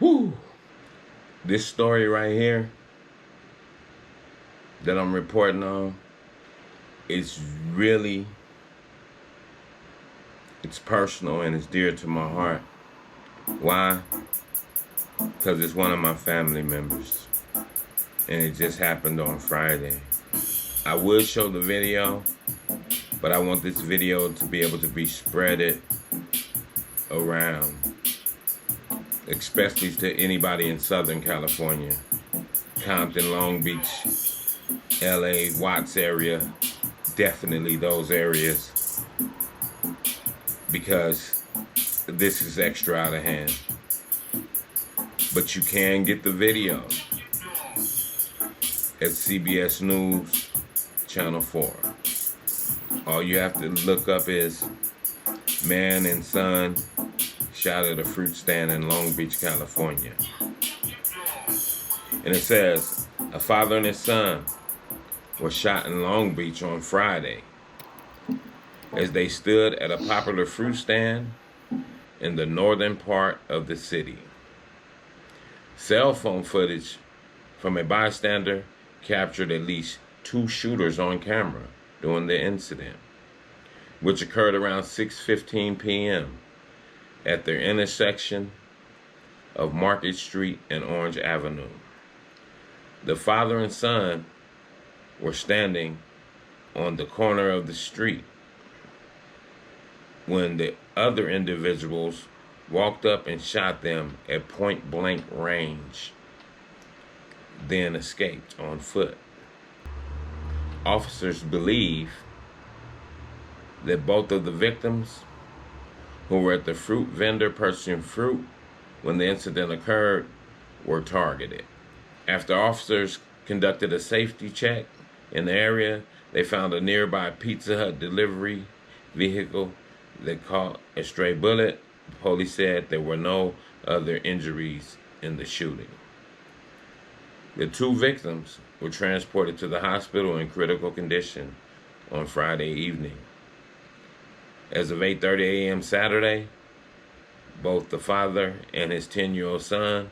Whew. This story right here that I'm reporting on is really, it's personal and it's dear to my heart. Why? Because it's one of my family members. And it just happened on Friday. I would show the video, but I want this video to be able to be spreaded around, especially to anybody in Southern California, Compton, Long Beach, LA, Watts area, definitely those areas, because this is extra out of hand. But you can get the video at CBS News, Channel 4. All you have to look up is man and son shot at a fruit stand in Long Beach, California. And it says, a father and his son were shot in Long Beach on Friday as they stood at a popular fruit stand in the northern part of the city. Cell phone footage from a bystander captured at least 2 shooters on camera during the incident, which occurred around 6:15 p.m. at the intersection of Market Street and Orange Avenue. The father and son were standing on the corner of the street when the other individuals walked up and shot them at point-blank range, then escaped on foot. Officers believe that both of the victims, who were at the fruit vendor purchasing fruit when the incident occurred, were targeted. After officers conducted a safety check in the area, they found a nearby Pizza Hut delivery vehicle that caught a stray bullet. The police said there were no other injuries in the shooting. The 2 victims were transported to the hospital in critical condition on Friday evening. As of 8:30 a.m. Saturday, both the father and his 10-year-old son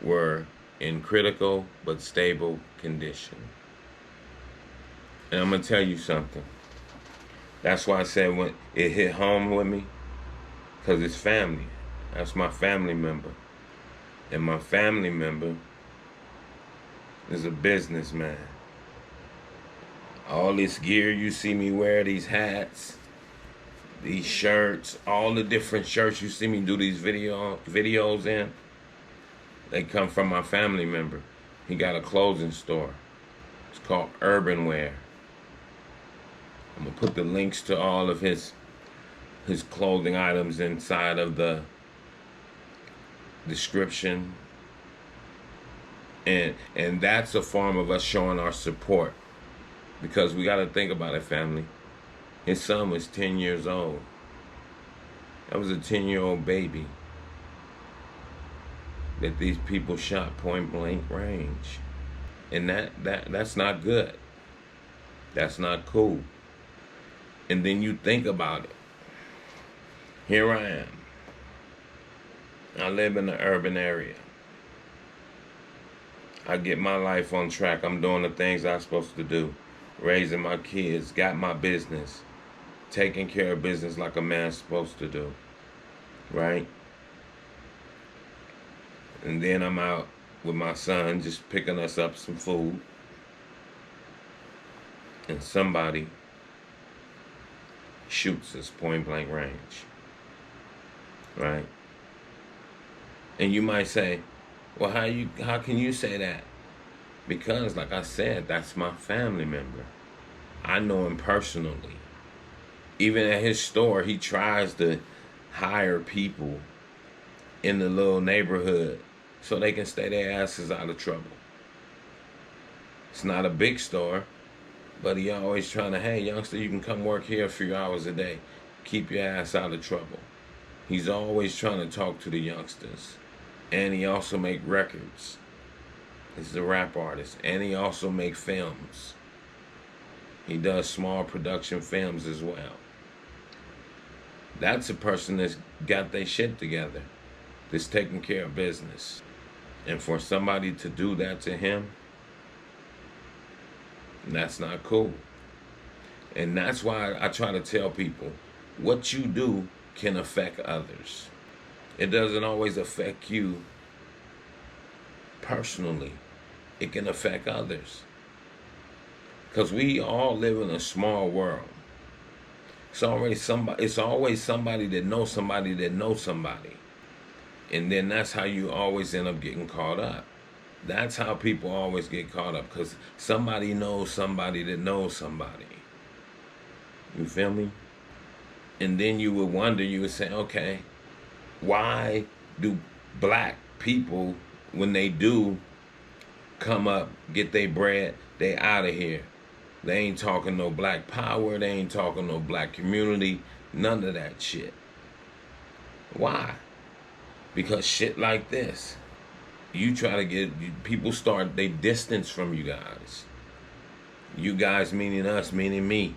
were in critical but stable condition. And I'm going to tell you something. That's why I said when it hit home with me, because it's family. That's my family member. And my family member is a businessman. All this gear you see me wear, these hats, these shirts, all the different shirts you see me do these videos in, they come from my family member. He got a clothing store. It's called Urban Wear. I'm gonna put the links to all of his clothing items inside of the description. And that's a form of us showing our support, because we got to think about it, family. His son was 10 years old. That was a 10-year-old baby that these people shot point blank range. And that's not good. That's not cool. And then you think about it. Here I am. I live in the urban area. I get my life on track. I'm doing the things I'm supposed to do. Raising my kids, got my business, taking care of business like a man's supposed to do. Right? And then I'm out with my son just picking us up some food. And somebody shoots us point blank range. Right? And you might say, well, how can you say that? Because, like I said, that's my family member. I know him personally. Even at his store, he tries to hire people in the little neighborhood so they can stay their asses out of trouble. It's not a big store, but he always trying to, hey, youngster, you can come work here a few hours a day. Keep your ass out of trouble. He's always trying to talk to the youngsters. And he also make records. He's a rap artist. And he also make films. He does small production films as well. That's a person that's got their shit together. that's taking care of business. And for somebody to do that to him, that's not cool. And that's why I try to tell people, what you do can affect others. It doesn't always affect you personally. It can affect others. Because we all live in a small world. It's always somebody that knows somebody that knows somebody. And then that's how you always end up getting caught up. That's how people always get caught up, because somebody knows somebody that knows somebody. You feel me? And then you would wonder, you would say, okay, why do black people, when they do come up, get their bread, they out of here? They ain't talking no black power, they ain't talking no black community, none of that shit. Why? Because shit like this, you try to get, people start, they distance from you guys. You guys meaning us, meaning me.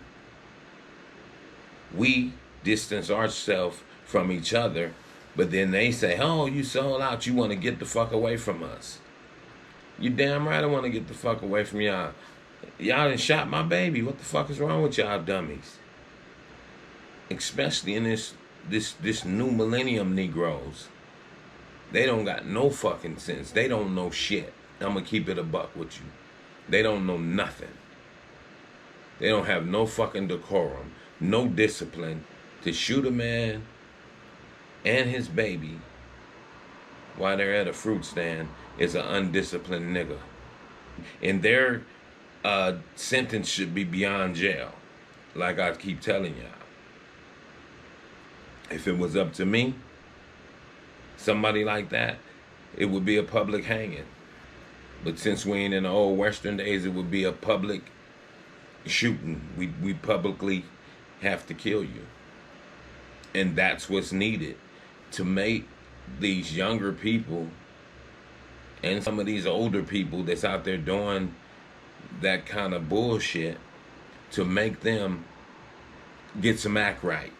We distance ourselves from each other, but then they say, oh, you sold out, you want to get the fuck away from us. You damn right I want to get the fuck away from y'all. Y'all done shot my baby. What the fuck is wrong with y'all dummies? Especially in this new millennium Negroes. They don't got no fucking sense. They don't know shit. I'm going to keep it a buck with you. They don't know nothing. They don't have no fucking decorum, no discipline to shoot a man and his baby while they're at a fruit stand is an undisciplined nigga. And their sentence should be beyond jail, like I keep telling y'all. If it was up to me, somebody like that, it would be a public hanging. But since we ain't in the old Western days, it would be a public shooting. We publicly have to kill you. And that's what's needed to make these younger people and some of these older people that's out there doing that kind of bullshit, to make them get some act right.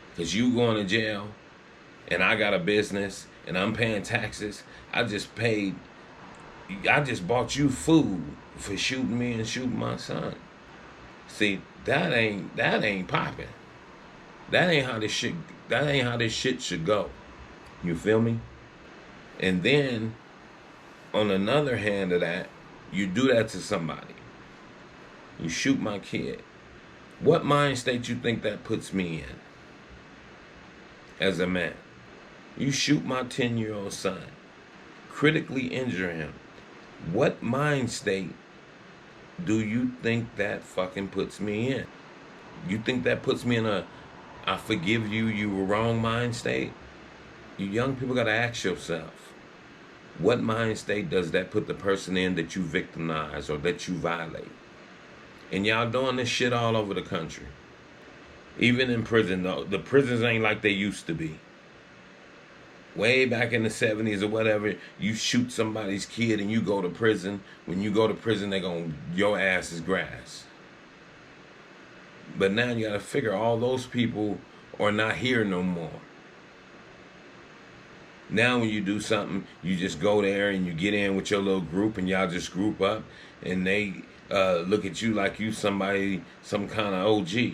Because you going to jail, and I got a business, and I'm paying taxes. I just bought you food for shooting me and shooting my son. See, that ain't popping. That ain't how this shit should go. You feel me? And then, on another hand of that, you do that to somebody. You shoot my kid. What mind state you think that puts me in as a man? You shoot my 10-year-old son, critically injure him. What mind state do you think that fucking puts me in? You think that puts me in a I forgive you, you were wrong mind state? You young people gotta ask yourself, what mind state does that put the person in that you victimize or that you violate? And y'all doing this shit all over the country. Even in prison, though, the prisons ain't like they used to be. Way back in the 70s or whatever, you shoot somebody's kid and you go to prison. When you go to prison, your ass is grass. But now you gotta figure all those people are not here no more. Now when you do something, you just go there and you get in with your little group and y'all just group up and they look at you like you somebody, some kind of OG.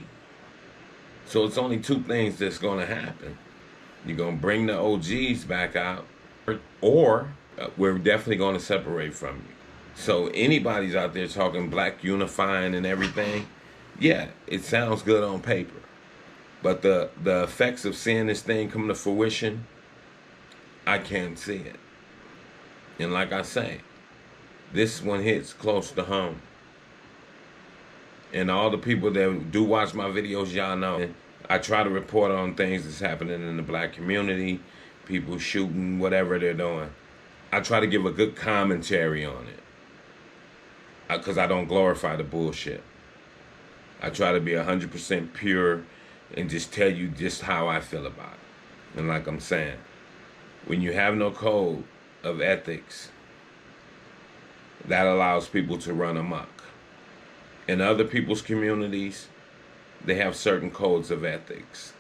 So it's only two things that's gonna happen. You're gonna bring the OGs back out, or we're definitely gonna separate from you. So anybody's out there talking black unifying and everything, yeah, it sounds good on paper. But the effects of seeing this thing come to fruition, I can't see it. And like I say, this one hits close to home. And all the people that do watch my videos, y'all know, I try to report on things that's happening in the black community, people shooting, whatever they're doing. I try to give a good commentary on it, because I don't glorify the bullshit. I try to be 100% pure and just tell you just how I feel about it. And like I'm saying, when you have no code of ethics, that allows people to run amok. In other people's communities, they have certain codes of ethics.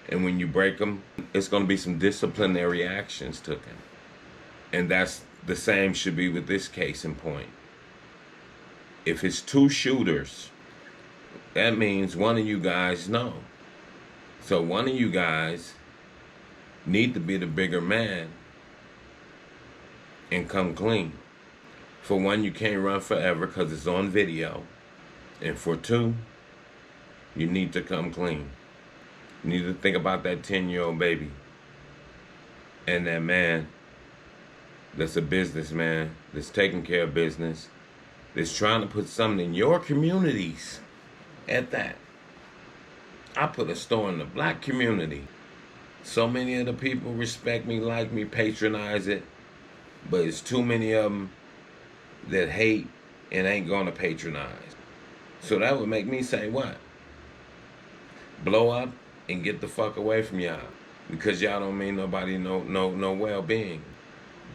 And when you break them, it's going to be some disciplinary actions taken. And that's the same should be with this case in point. If it's 2 shooters, that means one of you guys know. So one of you guys need to be the bigger man and come clean. For one, you can't run forever because it's on video. And for 2, you need to come clean. You need to think about that 10-year-old baby and that man that's a businessman, that's taking care of business, that's trying to put something in your communities at that. I put a store in the black community. So many of the people respect me, like me, patronize it, but it's too many of them that hate and ain't gonna patronize. So that would make me say what? Blow up and get the fuck away from y'all, because y'all don't mean nobody no well-being.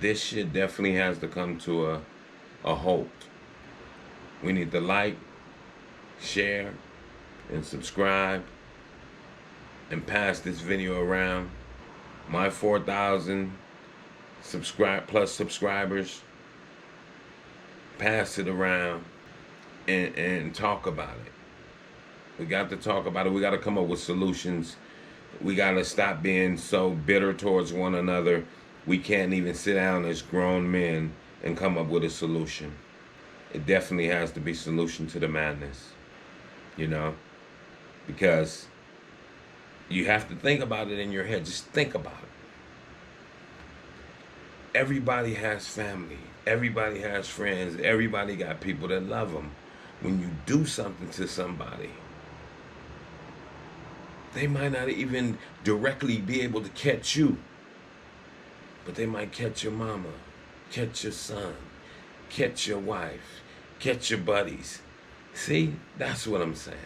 This shit definitely has to come to a halt. We need to like, share, and subscribe, and pass this video around. My 4,000 plus subscribers, pass it around and talk about it. We got to talk about it. We got to come up with solutions. We got to stop being so bitter towards one another. We can't even sit down as grown men and come up with a solution. It definitely has to be a solution to the madness, you know, because you have to think about it in your head. Just think about it. Everybody has family. Everybody has friends. Everybody got people that love them. When you do something to somebody, they might not even directly be able to catch you, but they might catch your mama, catch your son, catch your wife, catch your buddies. See, that's what I'm saying.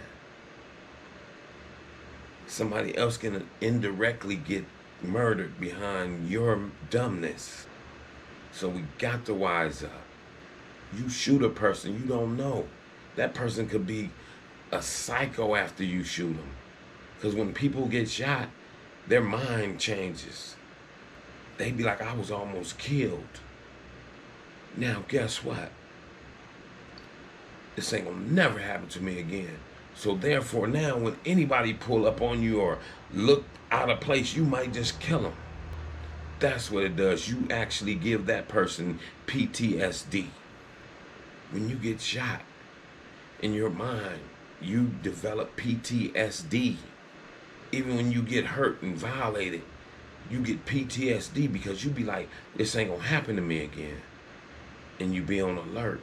Somebody else can indirectly get murdered behind your dumbness. So we got to wise up. You shoot a person, you don't know. That person could be a psycho after you shoot them. Because when people get shot, their mind changes. They be like, I was almost killed. Now, guess what? This ain't gonna never happen to me again. So therefore, now when anybody pull up on you or look out of place, you might just kill them. That's what it does. You actually give that person PTSD. When you get shot, in your mind, you develop PTSD. Even when you get hurt and violated, you get PTSD because you be like, this ain't gonna happen to me again. And you be on alert.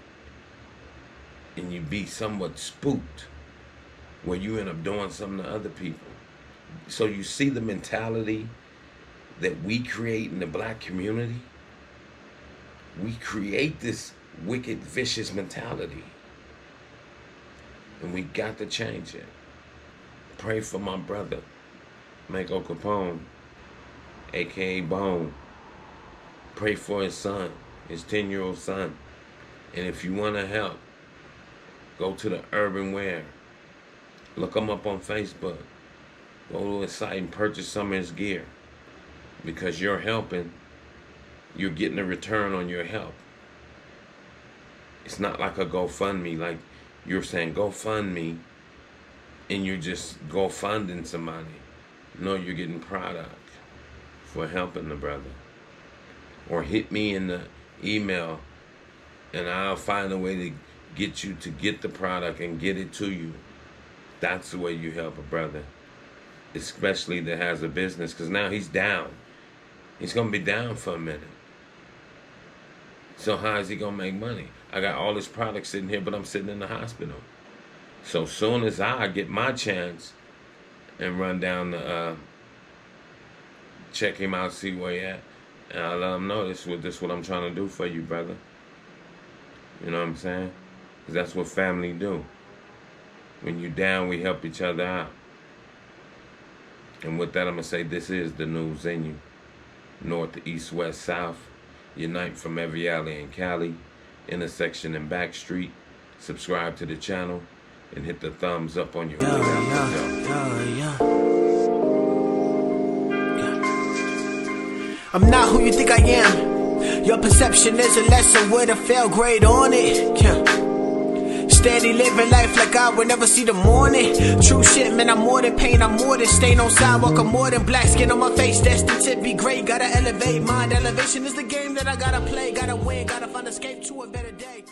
And you be somewhat spooked where you end up doing something to other people. So you see the mentality that we create in the black community? We create this wicked, vicious mentality. And we got to change it. Pray for my brother, Mako Capone, a.k.a. Bone. Pray for his son, his 10-year-old son. And if you want to help, go to the Urban Wear. Look him up on Facebook. Go to his site and purchase some of his gear. Because you're helping, you're getting a return on your help. It's not like a GoFundMe, like you're saying GoFundMe, and you're just GoFunding somebody. No, you're getting product for helping the brother. Or hit me in the email, and I'll find a way to get you to get the product and get it to you. That's the way you help a brother, especially that has a business, because now he's down. He's going to be down for a minute. So how is he going to make money? I got all this product sitting here, but I'm sitting in the hospital. So soon as I get my chance and run down to check him out, see where he at, and I'll let him know this is what I'm trying to do for you, brother. You know what I'm saying? Because that's what family do. When you down, we help each other out. And with that, I'm going to say this is the news in you. North to east, west, south. Unite from every alley in Cali, intersection and back street. Subscribe to the channel and hit the thumbs up on your way out the door. I'm not who you think I am. Your perception is a lesson with a fail grade on it. Yeah. Steady living life like I would never see the morning. True shit, man, I'm more than pain, I'm more than stain on sidewalk, I'm more than black skin on my face. Destined to be great, gotta elevate mind. Elevation is the game that I gotta play. Gotta win, gotta find escape to a better day.